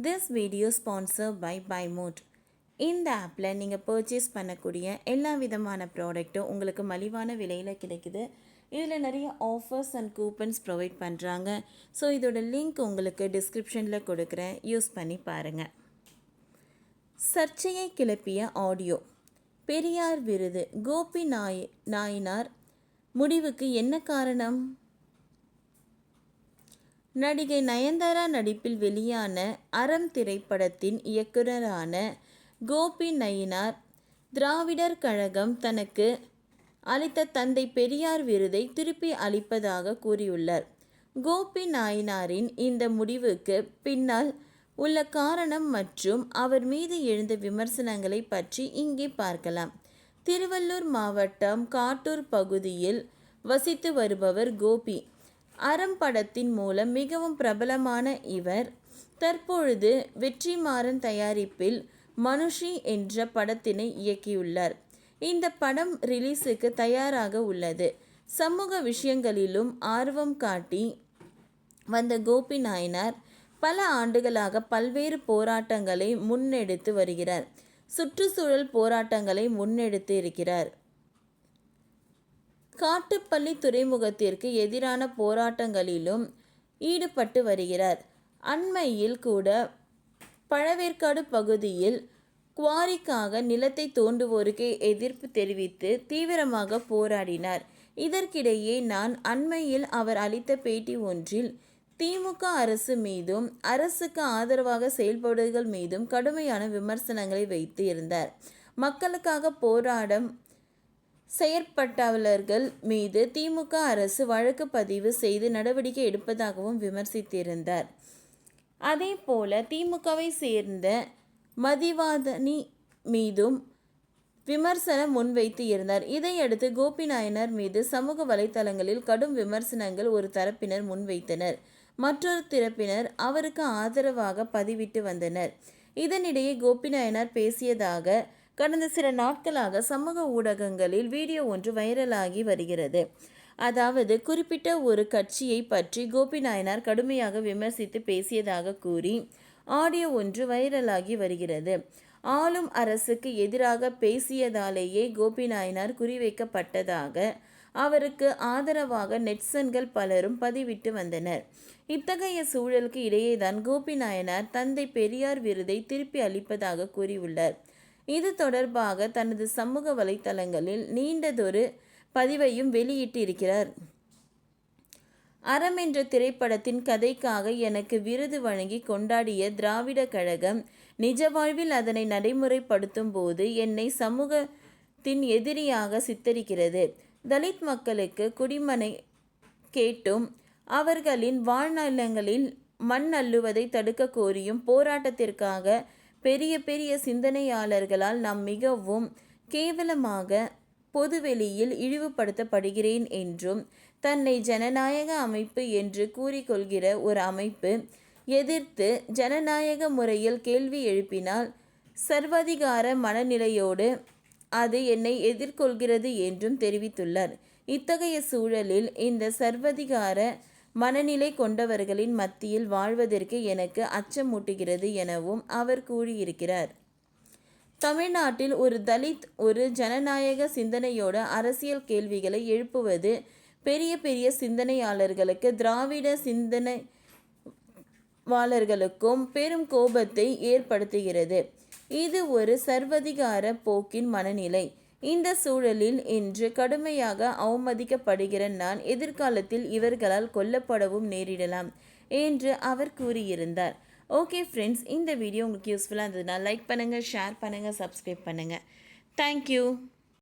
This video sponsored by BuyMode. இந்த ஆப்பில் நீங்கள் பர்ச்சேஸ் பண்ணக்கூடிய எல்லா விதமான ப்ராடக்ட்டும் உங்களுக்கு மலிவான விலையில் கிடைக்குது. இதில் நிறைய ஆஃபர்ஸ் அண்ட் கூப்பன்ஸ் ப்ரொவைட் பண்ணுறாங்க. ஸோ இதோட லிங்க் உங்களுக்கு டிஸ்கிரிப்ஷனில் கொடுக்குறேன், யூஸ் பண்ணி பாருங்கள். சர்ச்சையை கிளப்பிய ஆடியோ. பெரியார் விருது கோபி நாயனார் முடிவுக்கு என்ன காரணம்? நடிகை நயன்தாரா நடிப்பில் வெளியான அறம் திரைப்படத்தின் இயக்குனரான கோபி நாயனார் திராவிடர் கழகம் தனக்கு அளித்த தந்தை பெரியார் விருதை திருப்பி அளிப்பதாக கூறியுள்ளார். கோபி நாயனாரின் இந்த முடிவுக்கு பின்னால் உள்ள காரணம் மற்றும் அவர் மீது எழுந்த விமர்சனங்களை பற்றி இங்கே பார்க்கலாம். திருவள்ளூர் மாவட்டம் காட்டூர் பகுதியில் வசித்து வருபவர் கோபி. அறம் படத்தின் மூலம் மிகவும் பிரபலமான இவர் தற்பொழுது வெற்றிமாறன் தயாரிப்பில் மனுஷி என்ற படத்தினை இயக்கியுள்ளார். இந்த படம் ரிலீஸுக்கு தயாராக உள்ளது. சமூக விஷயங்களிலும் ஆர்வம் காட்டி வந்த கோபி நாயனார் பல ஆண்டுகளாக பல்வேறு போராட்டங்களை முன்னெடுத்து வருகிறார். சுற்றுச்சூழல் போராட்டங்களை முன்னெடுத்து இருக்கிறார். காட்டுப்பள்ளி துறைமுகத்திற்கு எதிரான போராட்டங்களிலும் ஈடுபட்டு வருகிறார். அண்மையில் கூட பழவேற்காடு பகுதியில் குவாரிக்காக நிலத்தை தோண்டுவோருக்கு எதிர்ப்பு தெரிவித்து தீவிரமாக போராடினார். இதற்கிடையே நான் அண்மையில் அவர் அளித்த பேட்டி ஒன்றில் திமுக அரசு மீதும் அரசுக்கு ஆதரவாக செயல்படுவர்கள் மீதும் கடுமையான விமர்சனங்களை வைத்து இருந்தார். மக்களுக்காக போராடும் செயற்பட்டவர்கள் மீது திமுக அரசு வழக்கு பதிவு செய்து நடவடிக்கை எடுப்பதாகவும் விமர்சித்திருந்தார். அதே போல திமுகவை சேர்ந்த மதிவாதனி மீதும் விமர்சனம் முன்வைத்து இருந்தார். இதையடுத்து கோபி நாயனார் மீது சமூக வலைத்தளங்களில் கடும் விமர்சனங்கள் ஒரு தரப்பினர் முன்வைத்தனர். மற்றொரு தரப்பினர் அவருக்கு ஆதரவாக பதிவிட்டு வந்தனர். இதனிடையே கோபி நாயனார் பேசியதாக கடந்த சில நாட்களாக சமூக ஊடகங்களில் வீடியோ ஒன்று வைரலாகி வருகிறது. அதாவது குறிப்பிட்ட ஒரு கட்சியை பற்றி கோபி நாயனார் கடுமையாக விமர்சித்து பேசியதாக கூறி ஆடியோ ஒன்று வைரலாகி வருகிறது. ஆளும் அரசுக்கு எதிராக பேசியதாலேயே கோபி நாயனார் குறிவைக்கப்பட்டதாக அவருக்கு ஆதரவாக நெட்சன்கள் பலரும் பதிவிட்டு வந்தனர். இத்தகைய சூழலுக்கு இடையேதான் கோபி நாயனார் தந்தை பெரியார் விருதை திருப்பி அளிப்பதாக கூறியுள்ளார். இது தொடர்பாக தனது சமூக வலைத்தளங்களில் நீண்டதொரு பதிவையும் வெளியிட்டிருக்கிறார். அறம் என்ற திரைப்படத்தின் கதைக்காக எனக்கு விருது வழங்கி கொண்டாடிய திராவிட கழகம் நிஜ வாழ்வில் அதனை நடைமுறைப்படுத்தும் போது என்னை சமூகத்தின் எதிரியாக சித்தரிக்கிறது. தலித் மக்களுக்கு குடிமனை கேட்டும் அவர்களின் வாழ்நிலங்களில் மண் அள்ளுவதை தடுக்க கோரியும் போராட்டத்திற்காக பெரிய பெரிய சிந்தனையாளர்களால் நாம் மிகவும் கேவலமாக பொதுவெளியில் இழிவுபடுத்தப்படுகிறேன் என்றும் தன்னை ஜனநாயக அமைப்பு என்று கூறிக்கொள்கிற ஒரு அமைப்பு எதிர்த்து ஜனநாயக முறையில் கேள்வி எழுப்பினால் சர்வாதிகார மனநிலையோடு அது என்னை எதிர்கொள்கிறது என்றும் தெரிவித்துள்ளார். இத்தகைய சூழலில் இந்த சர்வாதிகார மனநிலை கொண்டவர்களின் மத்தியில் வாழ்வதற்கு எனக்கு அச்சமூட்டுகிறது எனவும் அவர் கூறியிருக்கிறார். தமிழ்நாட்டில் ஒரு தலித் ஒரு ஜனநாயக சிந்தனையோட அரசியல் கேள்விகளை எழுப்புவது பெரிய பெரிய சிந்தனையாளர்களுக்கு திராவிட சிந்தனைவாளர்களுக்கும் பெரும் கோபத்தை ஏற்படுத்துகிறது. இது ஒரு சர்வதிகார போக்கின் மனநிலை. இந்த சூழலில் இன்று கடுமையாக அவமதிக்கப்படுகிற நான் எதிர்காலத்தில் இவர்களால் கொல்லப்படவும் நேரிடலாம் என்று அவர் கூறியிருந்தார். ஓகே ஃப்ரெண்ட்ஸ், இந்த வீடியோ உங்களுக்கு யூஸ்ஃபுல்லாக இருந்ததுன்னா லைக் பண்ணுங்கள், ஷேர் பண்ணுங்கள், சப்ஸ்கிரைப் பண்ணுங்கள். தேங்க்யூ.